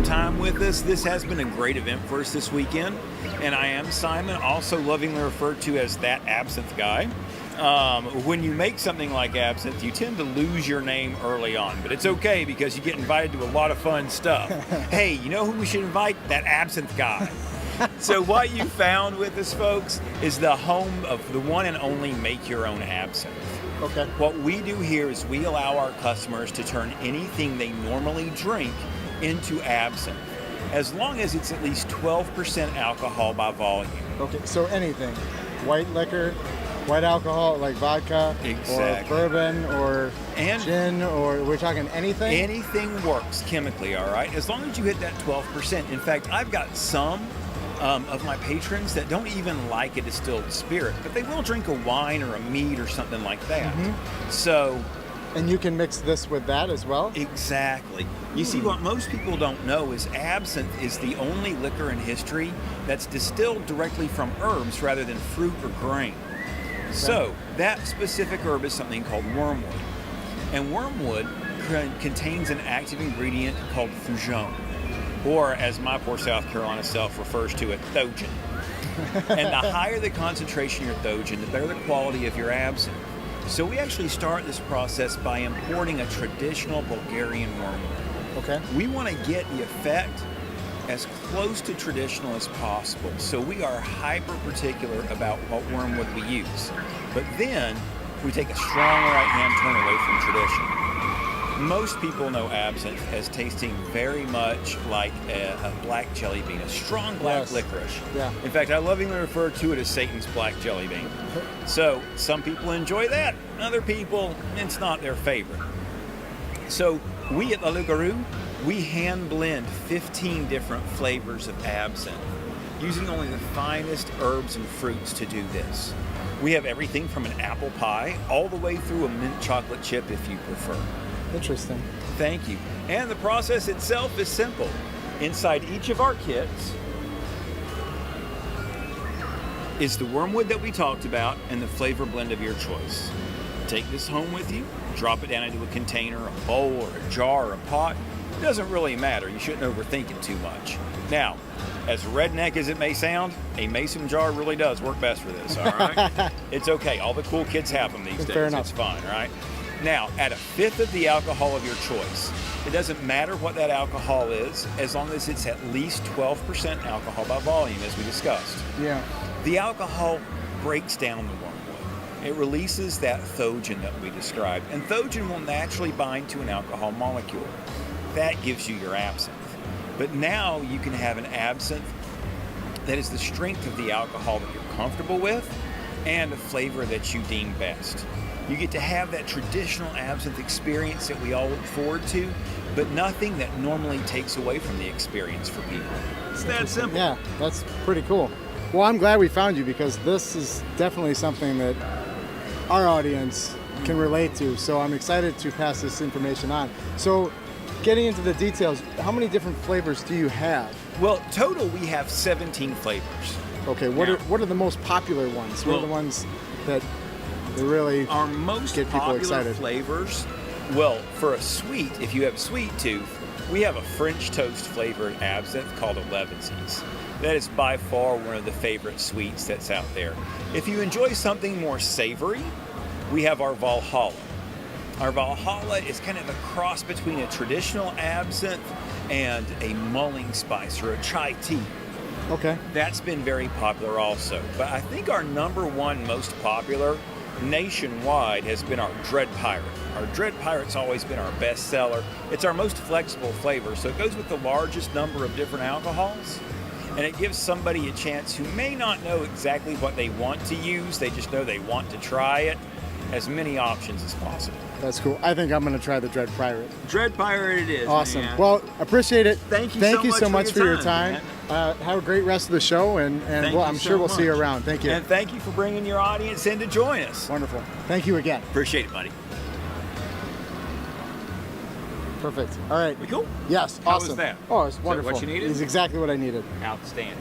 some time with us. This has been a great event for us this weekend. And I am Simon, also lovingly referred to as that absinthe guy. When you make something like absinthe, you tend to lose your name early on, but it's okay because you get invited to a lot of fun stuff. Hey, you know who we should invite? That absinthe guy. So what you found with us, folks, is the home of the one and only make your own absinthe. Okay. What we do here is we allow our customers to turn anything they normally drink into absinthe, as long as it's at least 12% alcohol by volume. Okay, so anything. White liquor, white alcohol like vodka, Exactly. or bourbon, or gin, or we're talking anything? Anything works chemically, all right, as long as you hit that 12%. In fact, I've got some of my patrons that don't even like a distilled spirit, but they will drink a wine or a mead or something like that. So... And you can mix this with that as well? Exactly. You see, what most people don't know is absinthe is the only liquor in history that's distilled directly from herbs rather than fruit or grain. So that specific herb is something called wormwood. And wormwood contains an active ingredient called foujon, or as my poor South Carolina self refers to it, thojan. And the higher the concentration of your thojan, the better the quality of your absinthe. So we actually start this process by importing a traditional Bulgarian wormwood. Okay. We want to get the effect as close to traditional as possible. So we are hyper particular about what wormwood we use. But then we take a strong right hand turn away from tradition. Most people know absinthe as tasting very much like a black jelly bean, a strong black licorice. Yeah. In fact, I lovingly refer to it as Satan's black jelly bean. So some people enjoy that, other people, it's not their favorite. So we at the Loup Garou, we hand blend 15 different flavors of absinthe, using only the finest herbs and fruits to do this. We have everything from an apple pie all the way through a mint chocolate chip if you prefer. Interesting. Thank you. And the process itself is simple. Inside each of our kits is the wormwood that we talked about and the flavor blend of your choice. Take this home with you, drop it down into a container, a bowl, or a jar, or a pot. It doesn't really matter. You shouldn't overthink it too much. Now, as redneck as it may sound, a mason jar really does work best for this, all right? It's okay. All the cool kids have them these days. Fair enough. It's fine, right? Now, add a fifth of the alcohol of your choice. It doesn't matter what that alcohol is, as long as it's at least 12% alcohol by volume, as we discussed. Yeah. The alcohol breaks down the wormwood. It releases that thojan that we described, and thojan will naturally bind to an alcohol molecule. That gives you your absinthe. But now you can have an absinthe that is the strength of the alcohol that you're comfortable with and a flavor that you deem best. You get to have that traditional absinthe experience that we all look forward to, but nothing that normally takes away from the experience for people. It's that simple. Yeah, that's pretty cool. Well, I'm glad we found you because this is definitely something that our audience can relate to. So I'm excited to pass this information on. So getting into the details, how many different flavors do you have? Well, total we have 17 flavors. Okay, what are the most popular ones? What are the ones that really our most get people popular excited? Flavors? Well, for a sweet, if you have sweet tooth, we have a French toast flavored absinthe called Elevensies. That is by far one of the favorite sweets that's out there. If you enjoy something more savory, we have our Valhalla. Our Valhalla is kind of a cross between a traditional absinthe and a mulling spice or a chai tea. Okay. That's been very popular also. But I think our number one most popular nationwide has been our Dread Pirate. Our Dread Pirate's always been our best seller. It's our most flexible flavor, so it goes with the largest number of different alcohols, and it gives somebody a chance who may not know exactly what they want to use, they just know they want to try it, as many options as possible. That's cool. I think I'm going to try the Dread Pirate. Dread Pirate it is. Awesome. Man. Well, appreciate it. Thank you so much for your time. Man. Have a great rest of the show, and well, I'm sure we'll see you around. Thank you. And thank you for bringing your audience in to join us. Wonderful. Thank you again. Appreciate it, buddy. Perfect. All right. We cool? Yes. How awesome. was that? Oh, it's wonderful. Is that what you needed? It's exactly what I needed. Outstanding.